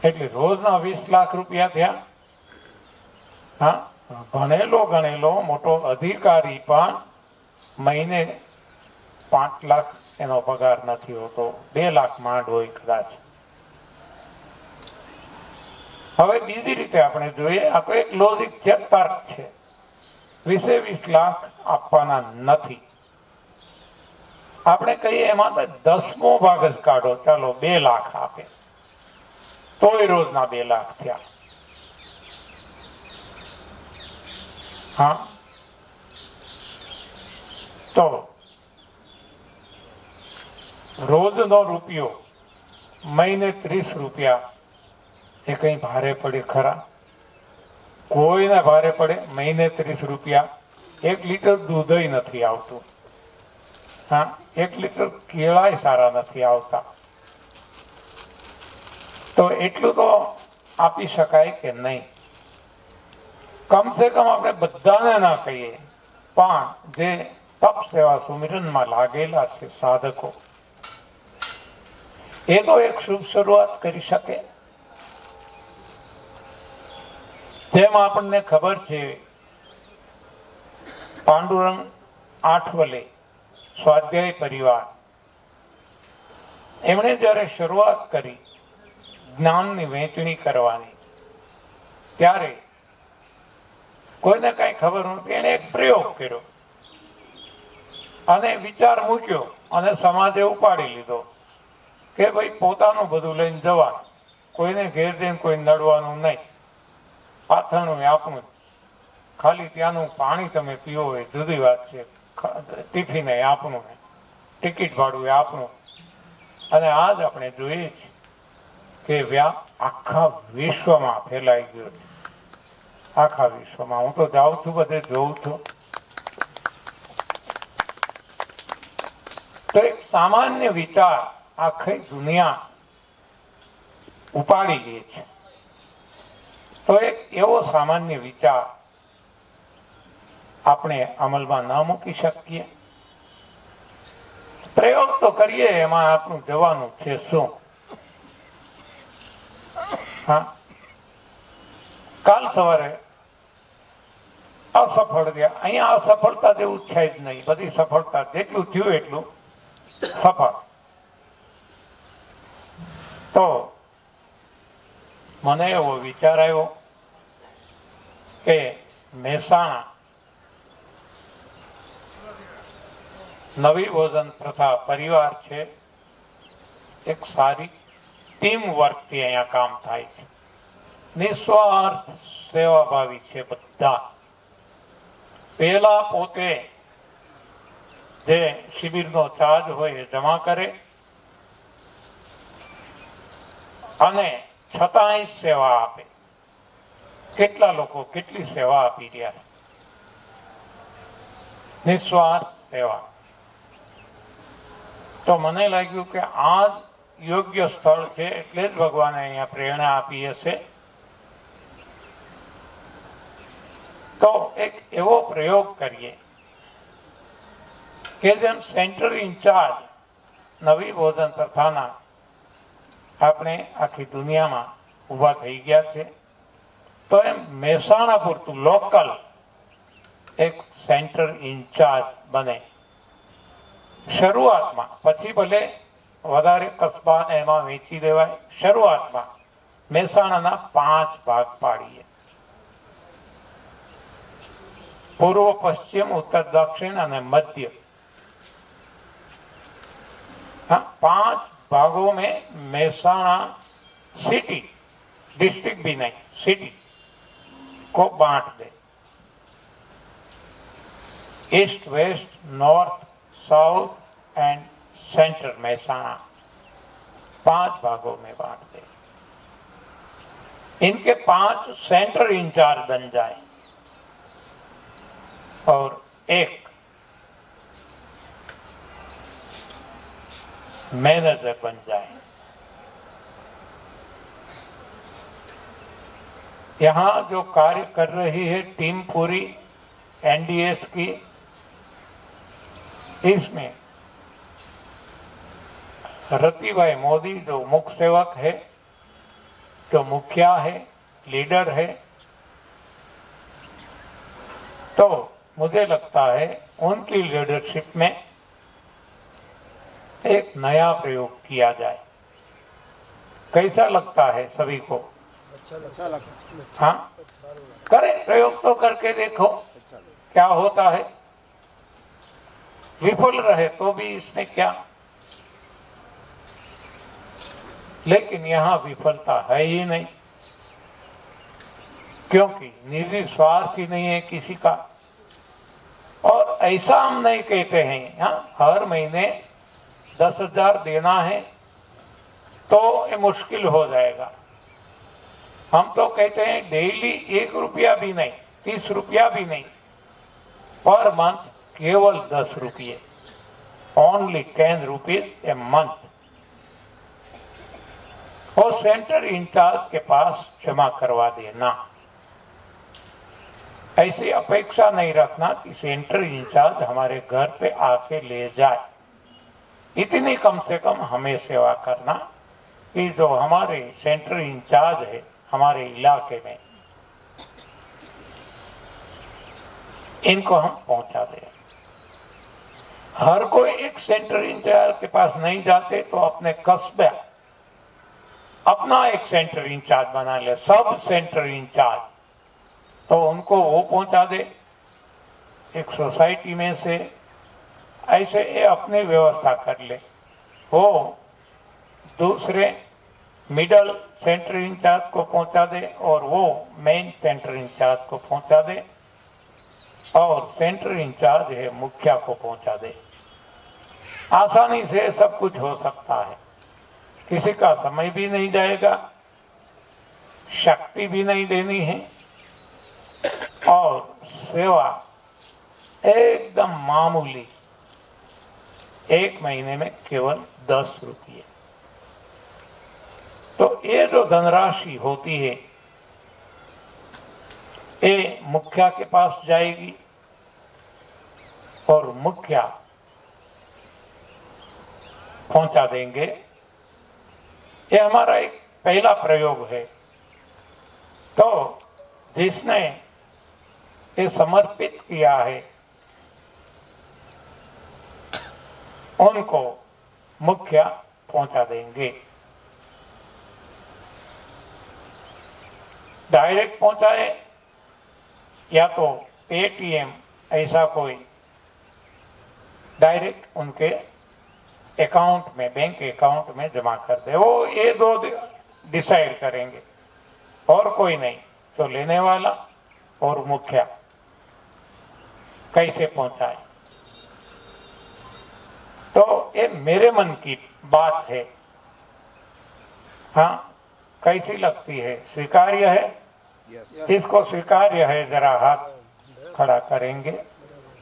Speaker 1: એટલે રોજના 20 લાખ રૂપિયા થયા. હા, ગણેલો મોટો અધિકારી પણ મહિને 5 લાખ એનો પગાર નથી હોતો, 2 લાખ માંડ હોય કદાચ. હવે બીજી રીતે આપણે જોઈએ, આ તો એક લોજિક છે, તર્ક છે. 20 લાખ આપવાના નથી. આપણે કહીએ એમાં 10મો ભાગ જ કાઢો, ચાલો 2 લાખ આપે, તોય રોજના 2 લાખ થયા. હા, તો રોજનો રૂપિયો મહિને 30 રૂપિયા એ કઈ ભારે પડે ખરા? કોઈને ભારે પડે? મહિને 30 રૂપિયા. 1 લીટર દૂધય નથી આવતું. હા, 1 લીટર કેળાય સારા નથી આવતા. તો એટલું તો આપી શકાય કે નહીં? કમસે કમ આપણે બધાને ના કહીએ, પણ જે તપ સેવા સુમિરનમાં લાગેલા છે સાધકો, એ તો એક શુભ શરૂઆત કરી શકે. જેમ આપણને ખબર છે, પાંડુરંગ આઠવલે સ્વાધ્યાય પરિવાર, એમણે જ્યારે શરૂઆત કરી જ્ઞાનની વહેંચણી કરવાની, ત્યારે કોઈને કઈ ખબર નહોતી. એને એક પ્રયોગ કર્યો અને વિચાર મૂક્યો અને સમાજે ઉપાડી લીધો કે ભાઈ પોતાનું બધું લઈને જવાનું, કોઈને ઘેર જઈને કોઈ નડવાનું નહીં, પાથરણું આપણું, ખાલી ત્યાંનું પાણી તમે પીવો હોય જુદી વાત છે, ટિફિન એ આપણું, ટિકિટ ભાડું એ આપણું. અને આજ આપણે જોઈએ છીએ કે વ્યાપ આખા વિશ્વમાં ફેલાઈ ગયો છે. આખા વિશ્વમાં હું તો જાઉં છું, બધે જોઉં છું. તો એક સામાન્ય વિચાર આખી દુનિયા ઉપાડી લે છે. તો એક એવો સામાન્ય વિચાર આપણે અમલમાં ન મૂકી શકીએ? પ્રયોગ તો કરીએ, એમાં આપણું જવાનું છે શું? હા, કાલ સવારે અસફળ ગયા. અહીંયા અસફળતા જેવું છે જ નહીં. બધી સફળતા જેટલું થયું એટલું સફળ. તો મને એવો વિચાર આવ્યો કે મહેસાણા નવી ભોજન પ્રથા પરિવાર છે, એક સારી ટીમ વર્કથી અહીંયા કામ થાય છે. નિસ્વાર્થ સેવાભાવી છે બધા. પહેલા પોતે જે શિબિરનો ચાર્જ હોય એ જમા કરે અને છતાંય સેવા આપે. કેટલા લોકો કેટલી સેવા આપી રહ્યા, નિસ્વાર્થ સેવા. તો મને લાગ્યું કે આ યોગ્ય સ્થળ છે, એટલે જ ભગવાને અહીંયા પ્રેરણા આપી હશે. તો એક એવો પ્રયોગ કરીએ કે જેમ સેન્ટર ઇન્ચાર્જ નવી ભોજન પ્રથાના આપણે આખી દુનિયામાં ઊભા થઈ ગયા છે, તો એમ મહેસાણા પૂરતું લોકલ એક સેન્ટર ઇન્ચાર્જ બને શરૂઆતમાં. પછી ભલે વધારે કસ્બા એમાં વેચી દેવાય. શરૂઆતમાં મહેસાણાના 5 ભાગ પાડીએ, પૂર્વ, પશ્ચિમ, ઉત્તર, દક્ષિણ અને મध्य. 5 भागों में महेसाणा सिटी, डिस्ट्रिक्ट भी नहीं, सिटी को बांट दे. East, west, north, south and centre Mehsana 5 भागों में बांट दे. इनके 5 सेंटर इंचार्ज बन जाए और 1 मैनेजर बन जाए. यहाँ जो कार्य कर रही है टीम पूरी एनडीएस की, इसमें रति भाई मोदी जो मुख्य सेवक है, जो मुखिया है, लीडर है, तो मुझे लगता है उनकी लीडरशिप में एक नया प्रयोग किया जाए। कैसा लगता है सभी को?
Speaker 4: अच्छा लगता
Speaker 1: हाँ, करें, प्रयोग तो करके देखो क्या होता है। विफल रहे तो भी इसमें क्या, लेकिन यहाँ विफलता है ही नहीं, क्योंकि निजी स्वार्थ ही नहीं है किसी का। और ऐसा हम नहीं कहते हैं हाँ हर महीने 10,000 देना है तो ये मुश्किल हो जाएगा। हम तो कहते हैं डेली 1 रुपया भी नहीं, 30 रुपया भी नहीं, पर मंथ केवल 10 रुपये, ओनली 10 रुपीज ए मंथ, और सेंटर इंचार्ज के पास जमा करवा देना। ऐसी अपेक्षा नहीं रखना कि सेंटर इंचार्ज हमारे घर पे आके ले जाए। इतनी कम से कम हमें सेवा करना कि जो हमारे सेंटर इंचार्ज है हमारे इलाके में, इनको हम पहुंचा दें। हर कोई एक सेंटर इंचार्ज के पास नहीं जाते तो अपने कस्बे अपना एक सेंटर इंचार्ज बना ले, सब सेंटर इंचार्ज, तो उनको वो पहुंचा दे। एक सोसाइटी में से ऐसे ये अपनी व्यवस्था कर ले, वो दूसरे मिडल सेंटर इंचार्ज को पहुंचा दे और वो मेन सेंटर इंचार्ज को पहुंचा दे, और सेंटर इंचार्ज है मुखिया को पहुंचा दे। आसानी से सब कुछ हो सकता है, किसी का समय भी नहीं जाएगा, शक्ति भी नहीं देनी है, और सेवा एकदम मामूली, 1 महीने में केवल 10 रुपये। तो ये जो धनराशि होती है ये मुखिया के पास जाएगी और मुखिया पहुंचा देंगे। ये हमारा एक पहला प्रयोग है। तो जिसने ये समर्पित किया है उनको मुखिया पहुंचा देंगे। डायरेक्ट पहुंचाए या तो पेटीएम ऐसा कोई डायरेक्ट उनके अकाउंट में, बैंक अकाउंट में जमा कर दे, वो ये 2 डिसाइड करेंगे और कोई नहीं। तो लेने वाला और मुखिया कैसे पहुंचाए। तो ये मेरे मन की बात है। हाँ, कैसी लगती है? स्वीकार्य है? किसको स्वीकार्य है जरा हाथ खड़ा करेंगे।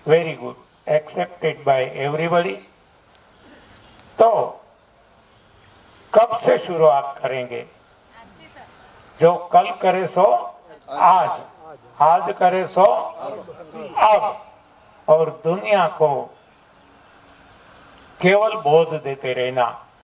Speaker 1: Very good, accepted by everybody. तो कब से शुरुआत करेंगे? जो कल करे सो आज, आज करे सो अब, और दुनिया को केवल बोध देते रहना